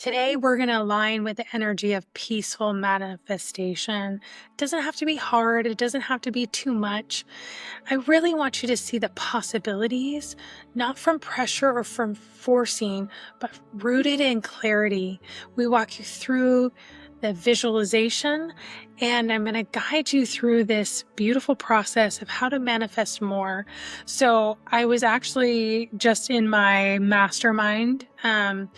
Today, we're going to align with the energy of peaceful manifestation. It doesn't have to be hard, it doesn't have to be too much. I really want you to see the possibilities, not from pressure or from forcing, but rooted in clarity. We walk you through the visualization, and I'm going to guide you through this beautiful process of how to manifest more. So, I was actually just in my mastermind, and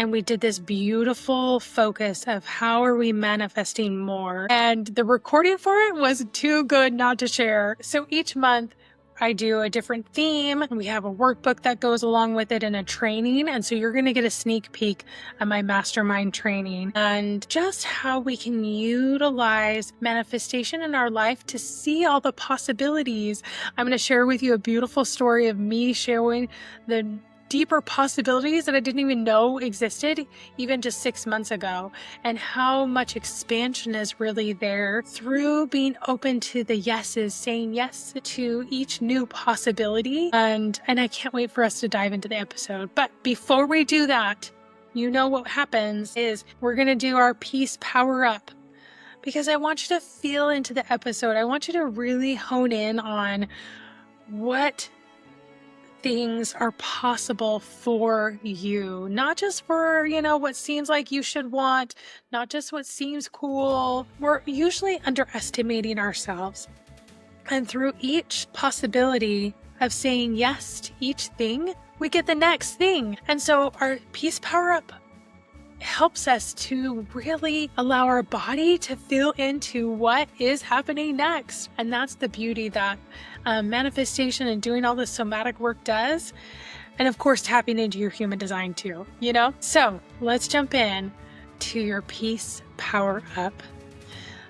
we did this beautiful focus of how are we manifesting more. And the recording for it was too good not to share. So each month I do a different theme. We have a workbook that goes along with it and a training. And so you're going to get a sneak peek at my mastermind training and just how we can utilize manifestation in our life to see all the possibilities. I'm going to share with you a beautiful story of me showing the deeper possibilities that I didn't even know existed even just 6 months ago, and how much expansion is really there through being open to the yeses, saying yes to each new possibility. And I can't wait for us to dive into the episode. But before we do that, you know what happens is we're going to do our peace power up, because I want you to feel into the episode. I want you to really hone in on what things are possible for you, not just for, what seems like you should want, not just what seems cool. We're usually underestimating ourselves. And through each possibility of saying yes to each thing, we get the next thing. And so our peace power up helps us to really allow our body to feel into what is happening next. And that's the beauty that manifestation and doing all this somatic work does. And of course, tapping into your human design too, So let's jump in to your peace power up.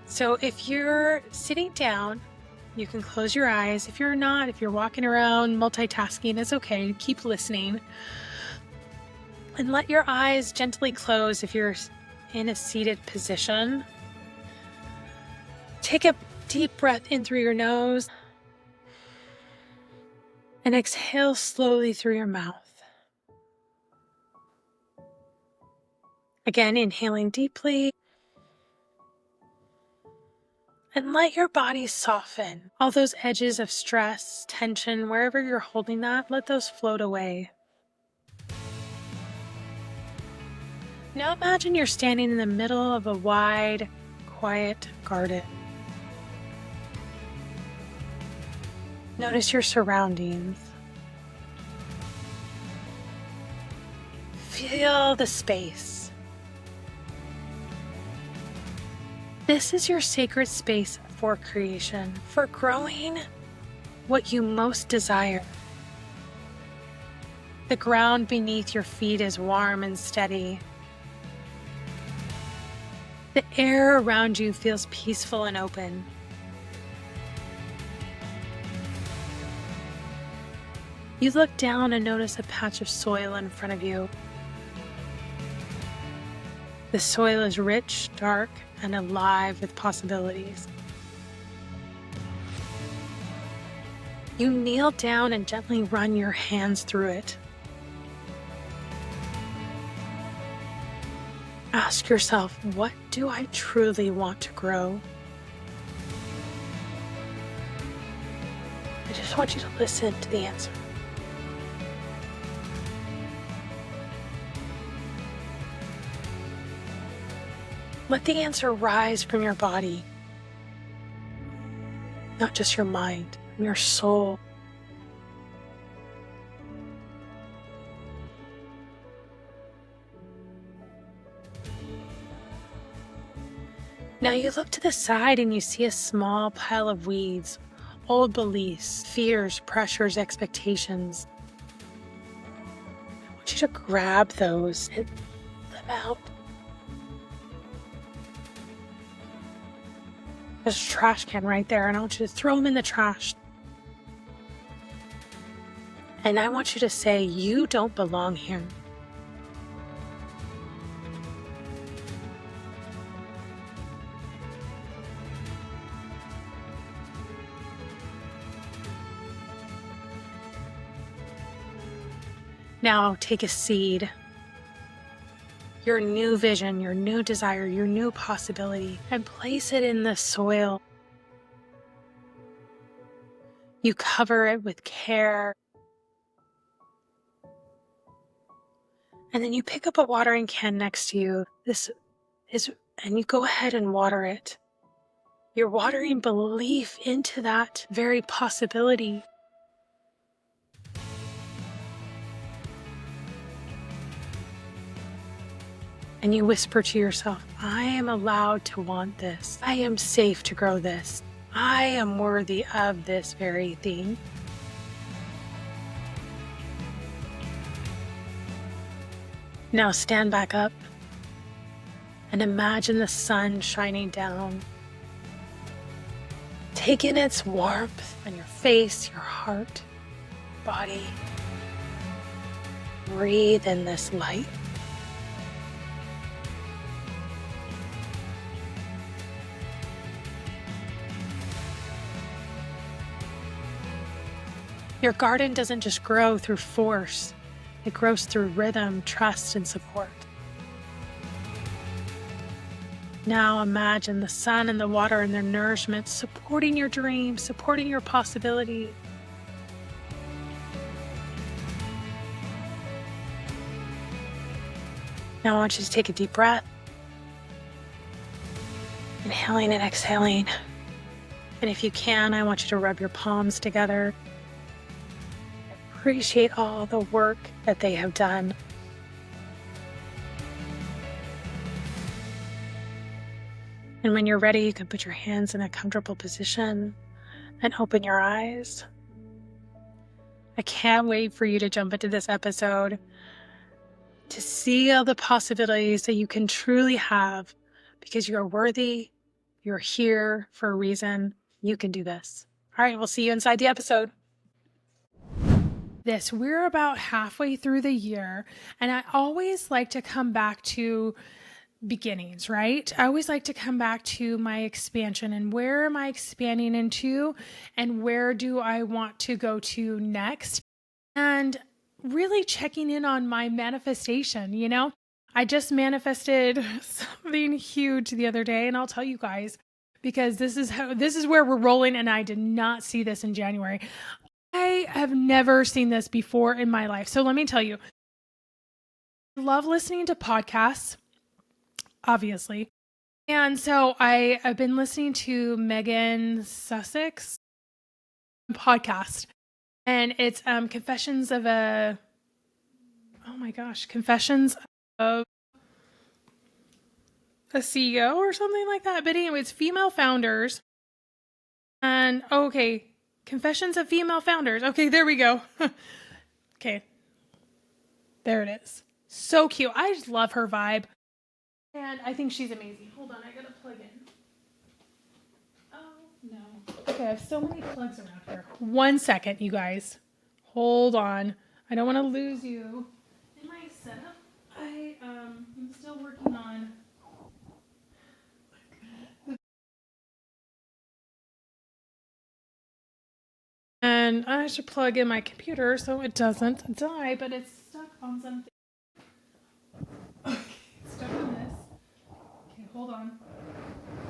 So if you're sitting down, you can close your eyes. If you're not, if you're walking around multitasking, it's okay. Keep listening. And let your eyes gently close if you're in a seated position. Take a deep breath in through your nose and exhale slowly through your mouth. Again, inhaling deeply. And let your body soften. All those edges of stress, tension, wherever you're holding that, let those float away. Now imagine you're standing in the middle of a wide, quiet garden. Notice your surroundings. Feel the space. This is your sacred space for creation, for growing what you most desire. The ground beneath your feet is warm and steady. The air around you feels peaceful and open. You look down and notice a patch of soil in front of you. The soil is rich, dark, and alive with possibilities. You kneel down and gently run your hands through it. Ask yourself, what do I truly want to grow? I just want you to listen to the answer. Let the answer rise from your body, not just your mind, from your soul. Now you look to the side and you see a small pile of weeds, old beliefs, fears, pressures, expectations. I want you to grab those and pull them out. There's a trash can right there, and I want you to throw them in the trash. And I want you to say, you don't belong here. Now take a seed. your new vision, your new desire, your new possibility, and place it in the soil. You cover it with care. And then you pick up a watering can next to you. And you go ahead and water it. You're watering belief into that very possibility. And you whisper to yourself, I am allowed to want this. I am safe to grow this. I am worthy of this very thing. Now stand back up and imagine the sun shining down. Take in its warmth on your face, your heart, body. Breathe in this light. Your garden doesn't just grow through force, it grows through rhythm, trust, and support. Now imagine the sun and the water and their nourishment supporting your dreams, supporting your possibility. Now I want you to take a deep breath, inhaling and exhaling. And if you can, I want you to rub your palms together. Appreciate all the work that they have done. And when you're ready, you can put your hands in a comfortable position and open your eyes. I can't wait for you to jump into this episode to see all the possibilities that you can truly have, because you're worthy, you're here for a reason, you can do this. All right, we'll see you inside the episode. We're about halfway through the year, and I always like to come back to beginnings, right? I always like to come back to my expansion and where am I expanding into and where do I want to go to next? And really checking in on my manifestation, I just manifested something huge the other day, and I'll tell you guys, because this is where we're rolling, and I did not see this in January. I have never seen this before in my life. So let me tell you, I love listening to podcasts, obviously. And so I've been listening to Megan Sussex podcast, and it's Confessions of a CEO or something like that. But anyway, it's female founders. And Confessions of Female Founders. Okay, there we go. Okay. There it is. So cute. I just love her vibe. And I think she's amazing. Hold on, I gotta plug in. Oh, no. Okay, I have so many plugs around here. 1 second, you guys. Hold on. I don't want to lose you. In my setup, I'm still working on... And I should plug in my computer so it doesn't die, but it's stuck on something. Okay, it's stuck on this. Okay, hold on.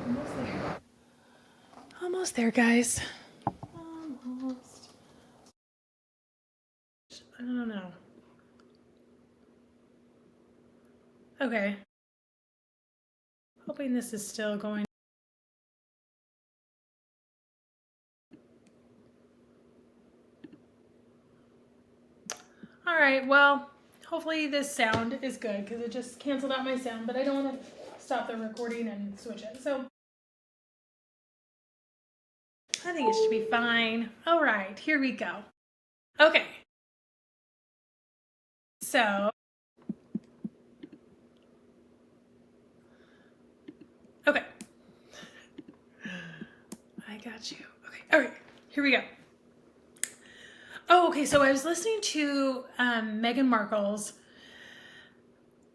Almost there. Almost there, guys. Almost. I don't know. Okay. Hoping this is still going. All right, well, hopefully this sound is good because it just canceled out my sound, but I don't want to stop the recording and switch it. So I think it should be fine. All right, here we go. Okay. So, okay. I got you. Okay. All right, here we go. Oh, okay. So I was listening to Meghan Markle's,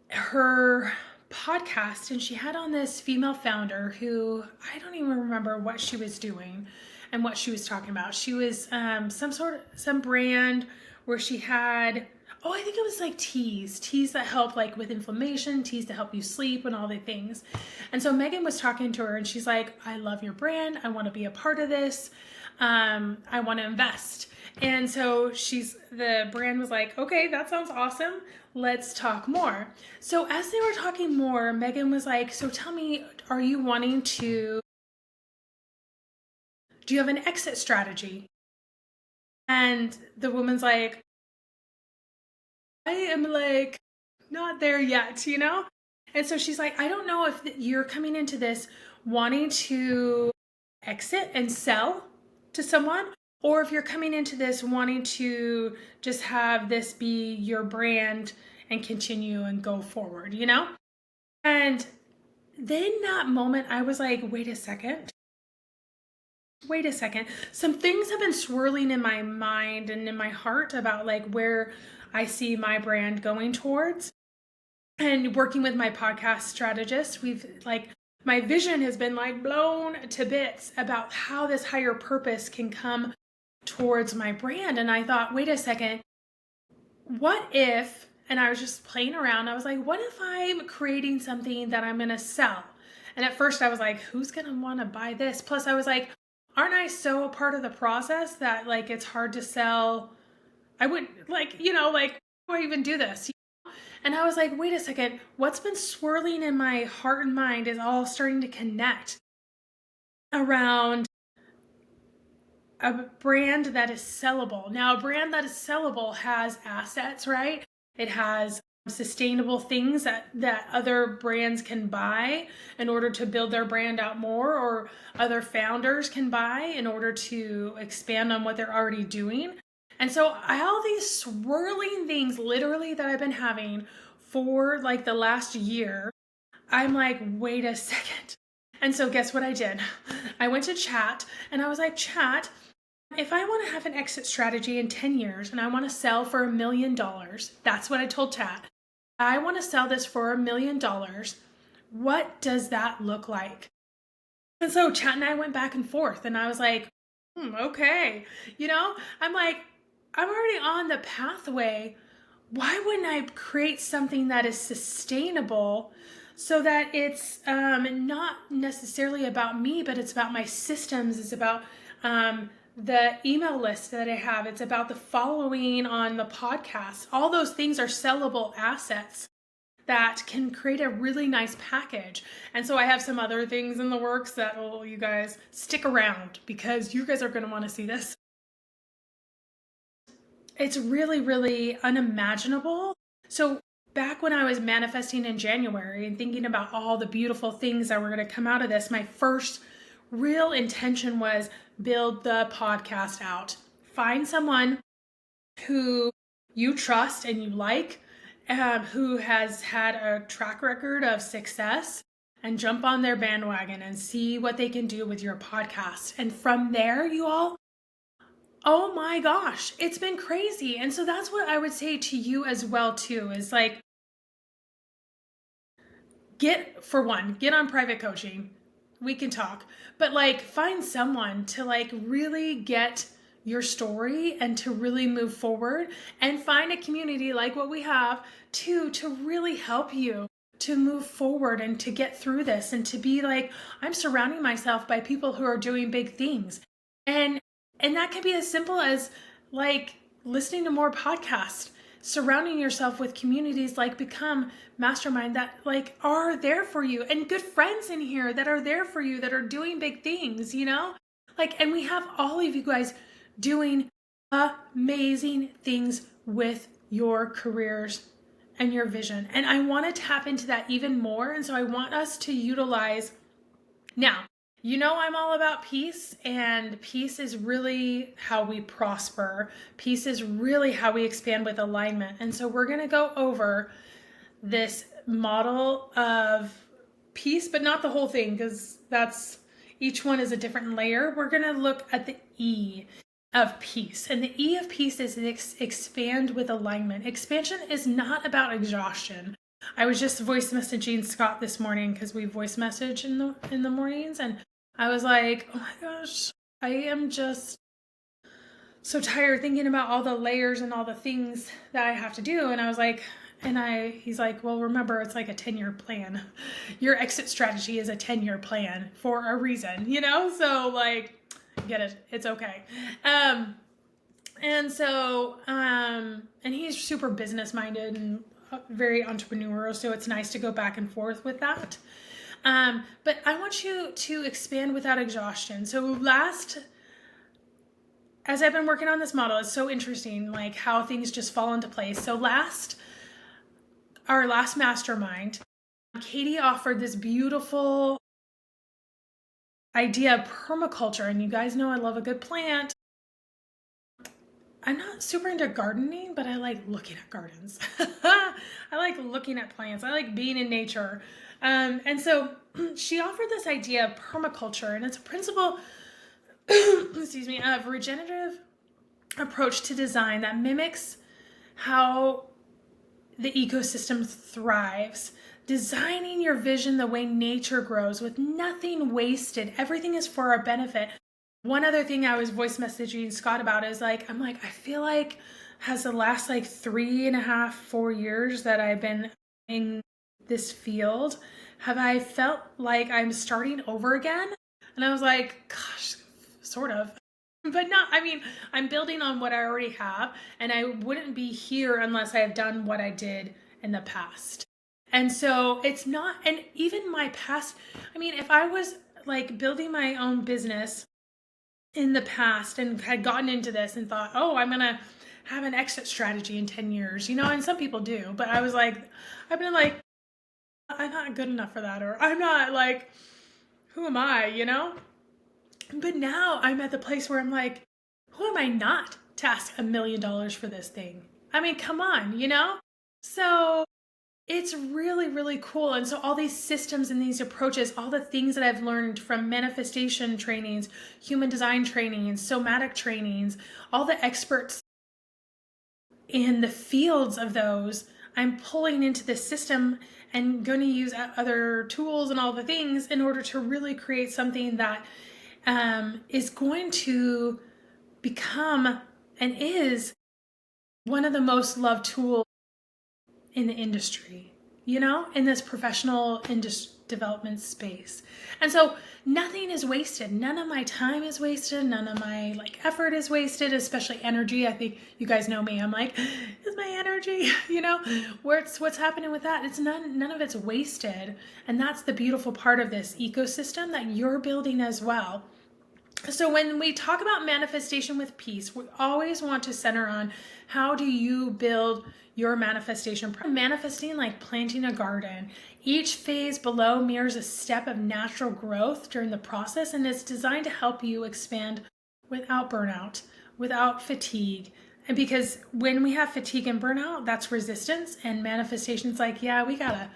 her podcast, and she had on this female founder who I don't even remember what she was doing and what she was talking about. She was some brand where she had, Oh, I think it was like teas that help like with inflammation, teas to help you sleep and all the things. And so Megan was talking to her and she's like, I love your brand. I want to be a part of this. I want to invest. And so the brand was like, okay, that sounds awesome. Let's talk more. So as they were talking more, Megan was like, so tell me, do you have an exit strategy? And the woman's like, I am like not there yet, you know? And so she's like, I don't know if you're coming into this wanting to exit and sell to someone, or if you're coming into this wanting to just have this be your brand and continue and go forward, you know? And then that moment, I was like, wait a second. Some things have been swirling in my mind and in my heart about like where I see my brand going towards. And working with my podcast strategist, my vision has been like blown to bits about how this higher purpose can come towards my brand. And I thought, wait a second, what if, and I was just playing around, I was like, what if I'm creating something that I'm going to sell? And at first I was like, who's going to want to buy this? Plus I was like, aren't I so a part of the process that like it's hard to sell? I would like, like, why do I even do this? And I was like, wait a second, what's been swirling in my heart and mind is all starting to connect around a brand that is sellable. Now, a brand that is sellable has assets, right? It has sustainable things that other brands can buy in order to build their brand out more, or other founders can buy in order to expand on what they're already doing. And so all these swirling things literally that I've been having for like the last year, I'm like, wait a second. And so guess what I did? I went to chat and I was like, chat, if I want to have an exit strategy in 10 years and I want to sell for $1 million, that's what I told chat. I want to sell this for $1 million. What does that look like? And so chat and I went back and forth and I was like, okay. I'm like, I'm already on the pathway. Why wouldn't I create something that is sustainable so that it's not necessarily about me, but it's about my systems. It's about the email list that I have. It's about the following on the podcast. All those things are sellable assets that can create a really nice package. And so I have some other things in the works that will, you guys stick around because you guys are going to want to see this. It's really, really unimaginable. So back when I was manifesting in January and thinking about all the beautiful things that were going to come out of this, my first real intention was build the podcast out. Find someone who you trust and you like, who has had a track record of success, and jump on their bandwagon and see what they can do with your podcast. And from there, you all, oh my gosh, it's been crazy. And so that's what I would say to you as well too, is like, get on private coaching. We can talk, but like find someone to like really get your story and to really move forward, and find a community like what we have to really help you to move forward and to get through this, and to be like, I'm surrounding myself by people who are doing big things. And that can be as simple as like listening to more podcasts, surrounding yourself with communities like Become Mastermind that like are there for you, and good friends in here that are there for you, that are doing big things, like, and we have all of you guys doing amazing things with your careers and your vision. And I want to tap into that even more. And so I want us to utilize now. I'm all about peace, and peace is really how we prosper. Peace is really how we expand with alignment. And so we're going to go over this model of peace, but not the whole thing, because each one is a different layer. We're going to look at the E of peace. And the E of peace is expand with alignment. Expansion is not about exhaustion. I was just voice messaging Scott this morning because we voice message in the mornings, and I was like, oh my gosh, I am just so tired thinking about all the layers and all the things that I have to do. And I was like, he's like, well, remember, it's like a 10-year plan. Your exit strategy is a 10-year plan for a reason, you know? So like, get it. It's okay. And he's super business minded and very entrepreneurial. So it's nice to go back and forth with that. But I want you to expand without exhaustion. So as I've been working on this model, it's so interesting, like how things just fall into place. So our last mastermind, Katie offered this beautiful idea of permaculture. And you guys know I love a good plant. I'm not super into gardening, but I like looking at gardens. I like looking at plants. I like being in nature. And so she offered this idea of permaculture, and it's a principle, excuse me, of regenerative approach to design that mimics how the ecosystem thrives. Designing your vision the way nature grows with nothing wasted. Everything is for our benefit. One other thing I was voice messaging Scott about is I feel like has the last 3.5, 4 years that I've been in this field, have I felt like I'm starting over again? And I was like, gosh, sort of. But not, I'm building on what I already have, and I wouldn't be here unless I have done what I did in the past. And so it's not, and even my past, if I was building my own business in the past and had gotten into this and thought, oh, I'm going to have an exit strategy in 10 years, and some people do, but I was like, I've been like, I'm not good enough for that, or I'm not who am I? But now I'm at the place where I'm like, who am I not to ask $1 million for this thing? Come on, So it's really, really cool. And so all these systems and these approaches, all the things that I've learned from manifestation trainings, human design trainings, somatic trainings, all the experts in the fields of those, I'm pulling into this system and going to use other tools and all the things in order to really create something that is going to become and is one of the most loved tools in the industry, in this professional development space. And so nothing is wasted. None of my time is wasted. None of my effort is wasted, especially energy. I think you guys know me. I'm like, is my energy, what's happening with that? It's none of it's wasted. And that's the beautiful part of this ecosystem that you're building as well. So when we talk about manifestation with peace, we always want to center on how do you build your manifestation. Manifesting like planting a garden. Each phase below mirrors a step of natural growth during the process, and it's designed to help you expand without burnout, without fatigue. And because when we have fatigue and burnout, that's resistance, and manifestation's like, yeah, we gotta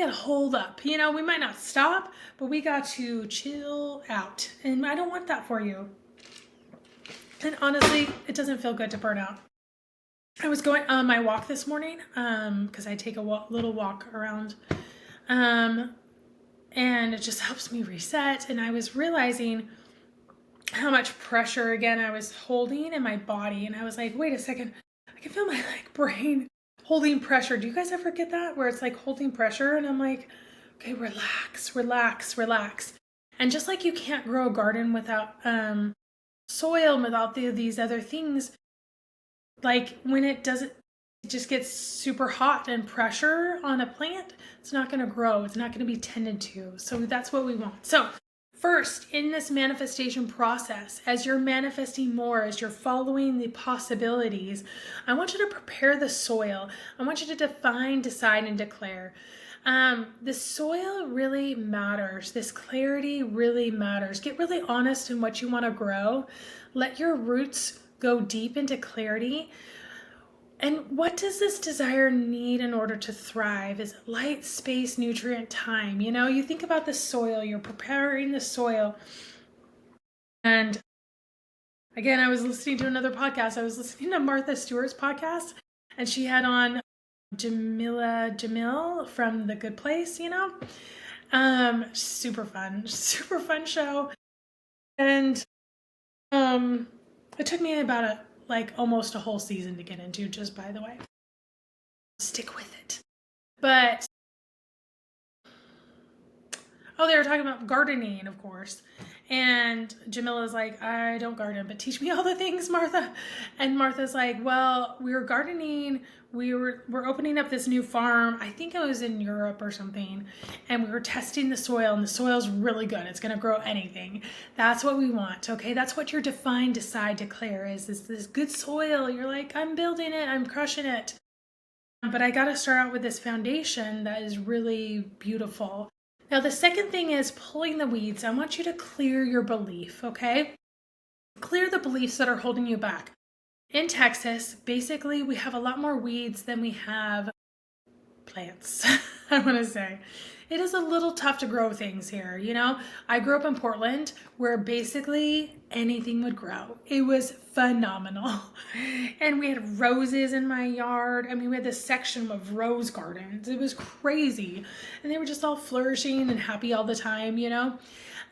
hold up. We might not stop, but we got to chill out. And I don't want that for you. And honestly, it doesn't feel good to burn out. I was going on my walk this morning because I take a little walk around. And it just helps me reset. And I was realizing how much pressure, again, I was holding in my body. And I was like, wait a second, I can feel my brain holding pressure. Do you guys ever get that where it's holding pressure? And I'm like, okay, relax, relax, relax. And just like you can't grow a garden without soil and without these other things, when it just gets super hot and pressure on a plant, it's not going to grow. It's not going to be tended to. So that's what we want. So first, in this manifestation process, as you're manifesting more, as you're following the possibilities, I want you to prepare the soil. I want you to define, decide, and declare. The soil really matters. This clarity really matters. Get really honest in what you want to grow. Let your roots go deep into clarity. And what does this desire need in order to thrive? Is it light, space, nutrient, time? You think about the soil, you're preparing the soil. And again, I was listening to another podcast. I was listening to Martha Stewart's podcast, and she had on Jamil from The Good Place, super fun show. And It took me about almost a whole season to get into, just by the way. Stick with it. But they were talking about gardening, of course. And Jamila's like, I don't garden, but teach me all the things, Martha. And Martha's like, well, we were gardening. We're opening up this new farm. I think it was in Europe or something. And we were testing the soil, and the soil's really good. It's going to grow anything. That's what we want, okay? That's what your define, decide, declare is this good soil. You're like, I'm building it. I'm crushing it. But I got to start out with this foundation that is really beautiful. Now, the second thing is pulling the weeds. I want you to clear your belief, okay? Clear the beliefs that are holding you back. In Texas, basically, we have a lot more weeds than we have plants, I want to say. It is a little tough to grow things here, you know? I grew up in Portland where basically anything would grow. It was phenomenal. And we had roses in my yard. I mean, we had this section of rose gardens. It was crazy. And they were just all flourishing and happy all the time, you know?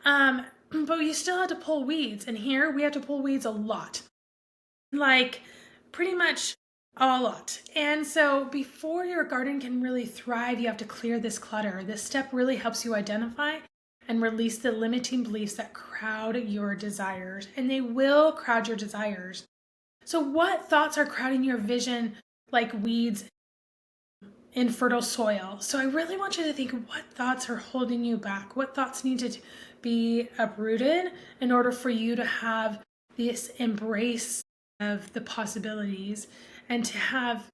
But you still had to pull weeds. And here we have to pull weeds a lot. Like pretty much a lot. And so before your garden can really thrive, you have to clear this clutter. This step really helps you identify and release the limiting beliefs that crowd your desires. And they will crowd your desires. So what thoughts are crowding your vision like weeds in fertile soil? So I really want you to think, what thoughts are holding you back? What thoughts need to be uprooted in order for you to have this embrace of the possibilities and to have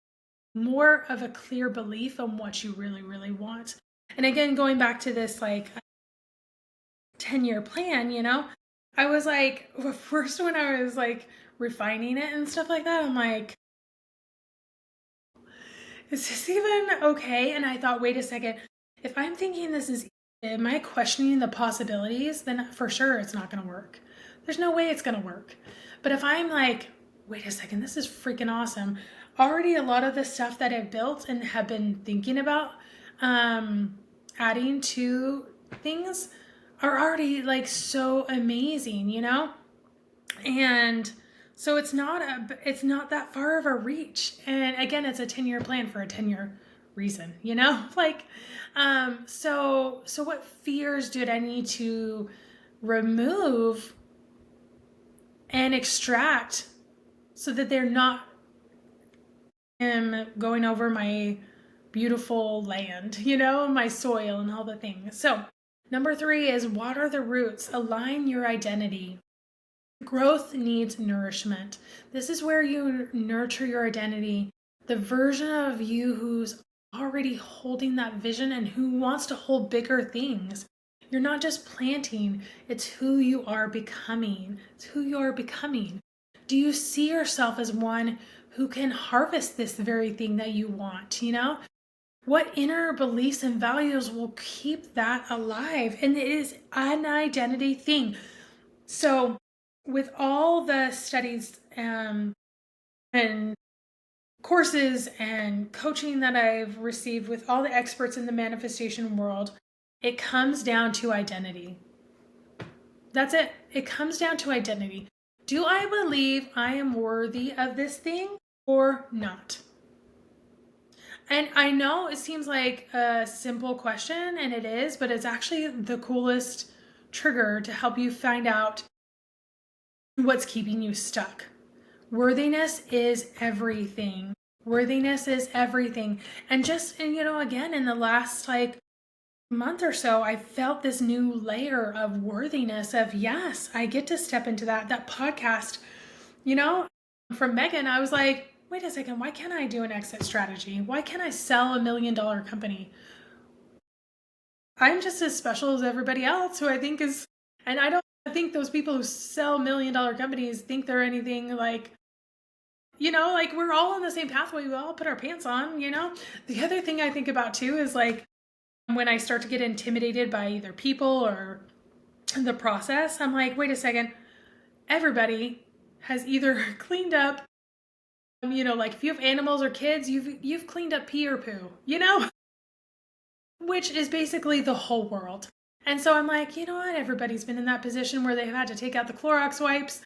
more of a clear belief on what you really, really want. And again, going back to this 10-year plan, you know, I was like, first when I was refining it and stuff like that, I'm like, is this even okay? And I thought, wait a second, if I'm thinking this is, am I questioning the possibilities? Then for sure it's not going to work. There's no way it's going to work. But if I'm like, wait a second, this is freaking awesome. Already a lot of the stuff that I've built and have been thinking about adding to things are already so amazing, you know? And so it's not that far of a reach. And again, it's a 10-year plan for a 10-year reason, you know? So what fears did I need to remove and extract so that they're not going over my beautiful land, you know, my soil and all the things. So number 3 is water the roots, align your identity. Growth needs nourishment. This is where you nurture your identity, the version of you who's already holding that vision and who wants to hold bigger things. You're not just planting, it's who you are becoming. It's who you are becoming. Do you see yourself as one who can harvest this very thing that you want, you know? What inner beliefs and values will keep that alive? And it is an identity thing. So with all the studies and courses and coaching that I've received with all the experts in the manifestation world, it comes down to identity. That's it. It comes down to identity. Do I believe I am worthy of this thing or not? And I know it seems like a simple question, and it is, but it's actually the coolest trigger to help you find out what's keeping you stuck. Worthiness is everything. Worthiness is everything. And just, you know, again, in the last month or so, I felt this new layer of worthiness of, yes, I get to step into that podcast, you know, from Megan. I was like, wait a second, why can't I do an exit strategy? Why can't I sell $1 million company? I'm just as special as everybody else who I think is, and I don't think those people who sell $1 million companies think they're anything you know, we're all on the same pathway. We all put our pants on, you know? The other thing I think about too is when I start to get intimidated by either people or the process, I'm like, wait a second, everybody has either cleaned up, you know, if you have animals or kids, you've cleaned up pee or poo, you know, which is basically the whole world. And so I'm like, you know what? Everybody's been in that position where they've had to take out the Clorox wipes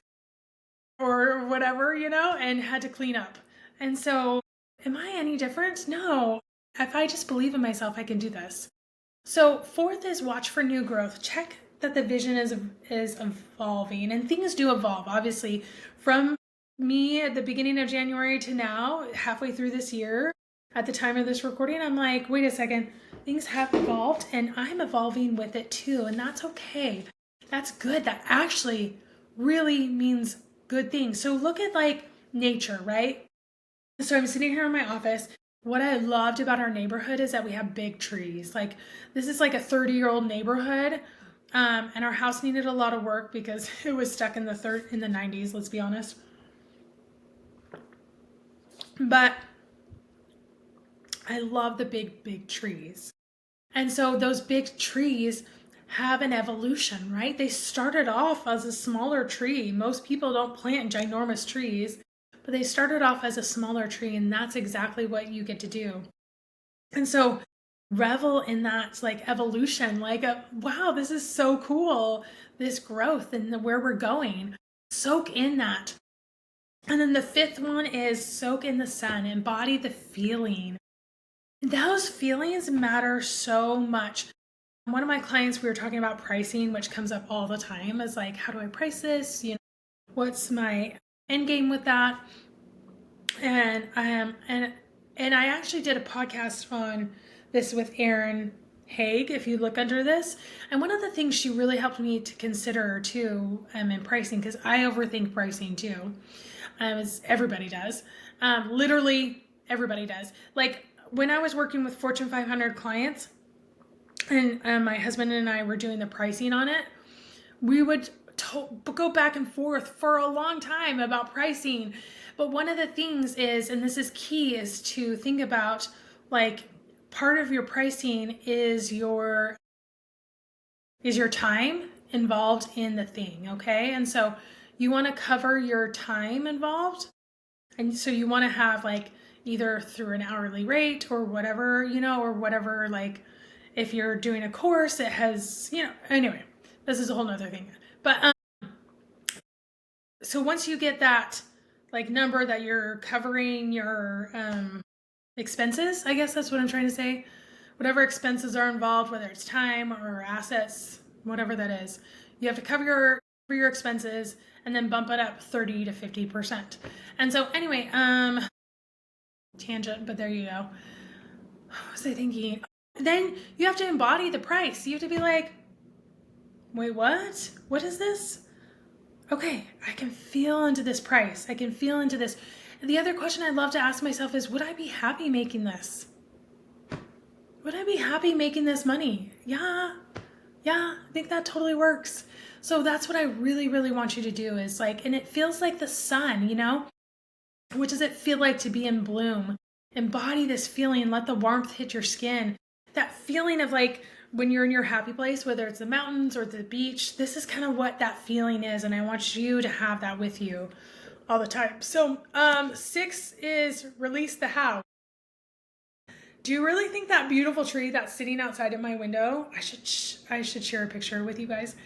or whatever, and had to clean up. And so, am I any different? No. If I just believe in myself, I can do this. So, fourth is watch for new growth. Check that the vision is evolving, and things do evolve. Obviously, from me at the beginning of January to now, halfway through this year, at the time of this recording, I'm like, wait a second, things have evolved, and I'm evolving with it too, and that's okay. That's good. That actually really means good things. So look at like nature, right? So I'm sitting here in my office. What I loved about our neighborhood is that we have big trees. Like this is like a 30-year-old neighborhood. And our house needed a lot of work because it was stuck in the 90s, let's be honest. But I love the big trees. And so those big trees have an evolution, right? They started off as a smaller tree. Most people don't plant ginormous trees, but they started off as a smaller tree, and that's exactly what you get to do. And so revel in that like evolution, like wow, this is so cool, this growth and where we're going. Soak in that. And then the fifth one is soak in the sun, embody the feeling. Those feelings matter so much. One of my clients, we were talking about pricing, which comes up all the time, is like, how do I price this? What's my end game with that? And I actually did a podcast on this with Erin Haig, if you look under this. And one of the things she really helped me to consider too, in pricing, because I overthink pricing too, as everybody does. Literally everybody does. Like when I was working with Fortune 500 clients, and my husband and I were doing the pricing on it, we would go back and forth for a long time about pricing. But one of the things is, and this is key, is to think about like part of your pricing is your time involved in the thing, okay? And so you want to cover your time involved. And so you want to have like either through an hourly rate or whatever, or whatever, like if you're doing a course, it has, anyway, this is a whole nother thing. But so once you get that like number that you're covering your expenses, I guess that's what I'm trying to say. Whatever expenses are involved, whether it's time or assets, whatever that is, you have to cover your expenses and then bump it up 30 to 50%. And so anyway, tangent, but there you go. What was I thinking? Then you have to embody the price. You have to be like, wait, what? What is this? Okay, I can feel into this price. I can feel into this. And the other question I'd love to ask myself is, would I be happy making this? Would I be happy making this money? Yeah, I think that totally works. So that's what I really, really want you to do is like, and it feels like the sun, What does it feel like to be in bloom? Embody this feeling, let the warmth hit your skin. That feeling of like when you're in your happy place, whether it's the mountains or the beach, this is kind of what that feeling is. And I want you to have that with you all the time. So 6 is release the how. Do you really think that beautiful tree that's sitting outside of my window, I should share a picture with you guys,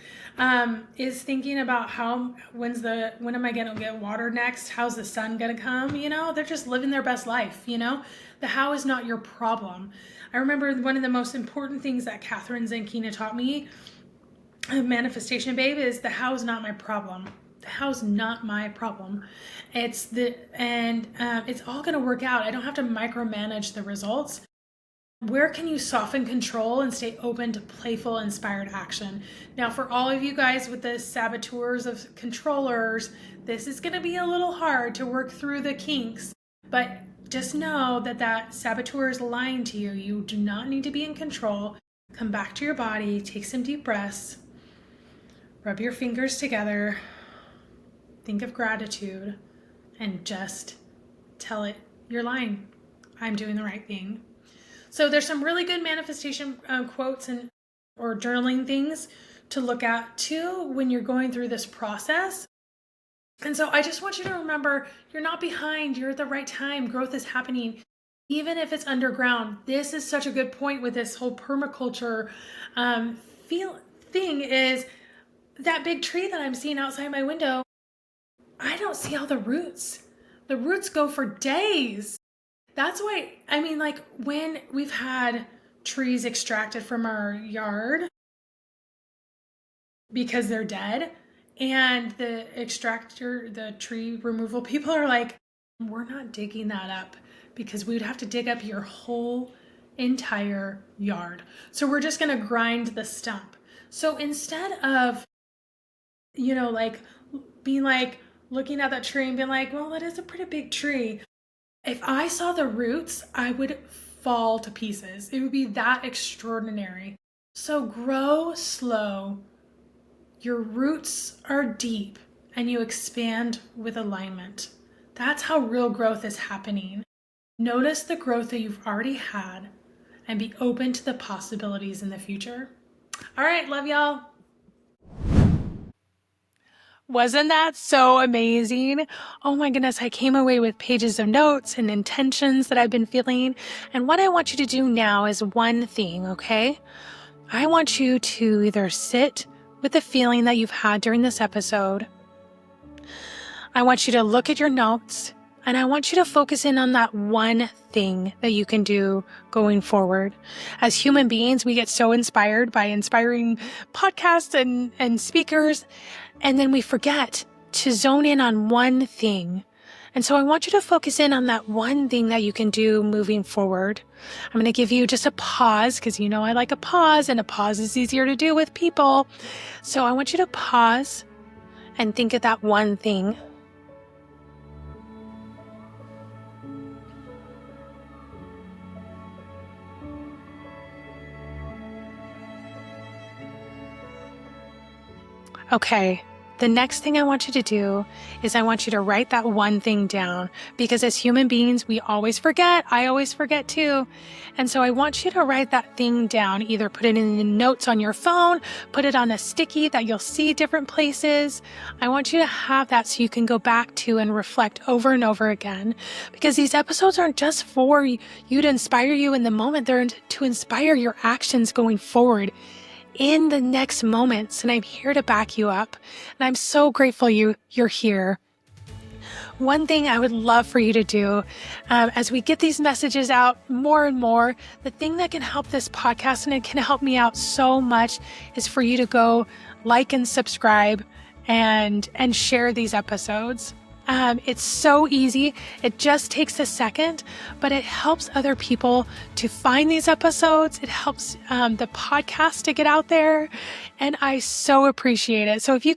is thinking about when am I going to get water next? How's the sun going to come? They're just living their best life. The how is not your problem. I remember one of the most important things that Catherine Zankina taught me, Manifestation Babe, is the how is not my problem. The how's not my problem. It's all going to work out. I don't have to micromanage the results. Where can you soften control and stay open to playful, inspired action? Now, for all of you guys with the saboteurs of controllers, this is going to be a little hard to work through the kinks, but just know that saboteur is lying to you. You do not need to be in control. Come back to your body, take some deep breaths, rub your fingers together, think of gratitude, and just tell it you're lying. I'm doing the right thing. So there's some really good manifestation quotes or journaling things to look at too when you're going through this process. And so I just want you to remember, you're not behind. You're at the right time. Growth is happening, even if it's underground. This is such a good point with this whole permaculture thing is that big tree that I'm seeing outside my window. I don't see all the roots. The roots go for days. That's why, I mean, like when we've had trees extracted from our yard because they're dead, and the tree removal people are like, we're not digging that up because we would have to dig up your whole entire yard. So we're just going to grind the stump. So instead of, like being like looking at that tree and being like, well, that is a pretty big tree. If I saw the roots, I would fall to pieces. It would be that extraordinary. So grow slow. Your roots are deep and you expand with alignment. That's how real growth is happening. Notice the growth that you've already had and be open to the possibilities in the future. All right, love y'all. Wasn't that so amazing? Oh my goodness, I came away with pages of notes and intentions that I've been feeling. And what I want you to do now is one thing, okay? I want you to either sit with the feeling that you've had during this episode. I want you to look at your notes, and I want you to focus in on that one thing that you can do going forward. As human beings, we get so inspired by inspiring podcasts and speakers, and then we forget to zone in on one thing. And so I want you to focus in on that one thing that you can do moving forward. I'm going to give you just a pause because I like a pause, and a pause is easier to do with people. So I want you to pause and think of that one thing. Okay. The next thing I want you to do is I want you to write that one thing down, because as human beings, we always forget. I always forget too. And so I want you to write that thing down, either put it in the notes on your phone, put it on a sticky that you'll see different places. I want you to have that so you can go back to and reflect over and over again, because these episodes aren't just for you to inspire you in the moment. They're to inspire your actions going forward in the next moments, and I'm here to back you up. And I'm so grateful you're here. One thing I would love for you to do as we get these messages out more and more, the thing that can help this podcast, and it can help me out so much, is for you to go like and subscribe and share these episodes. It's so easy. It just takes a second, but it helps other people to find these episodes. It helps the podcast to get out there, and I so appreciate it. So if you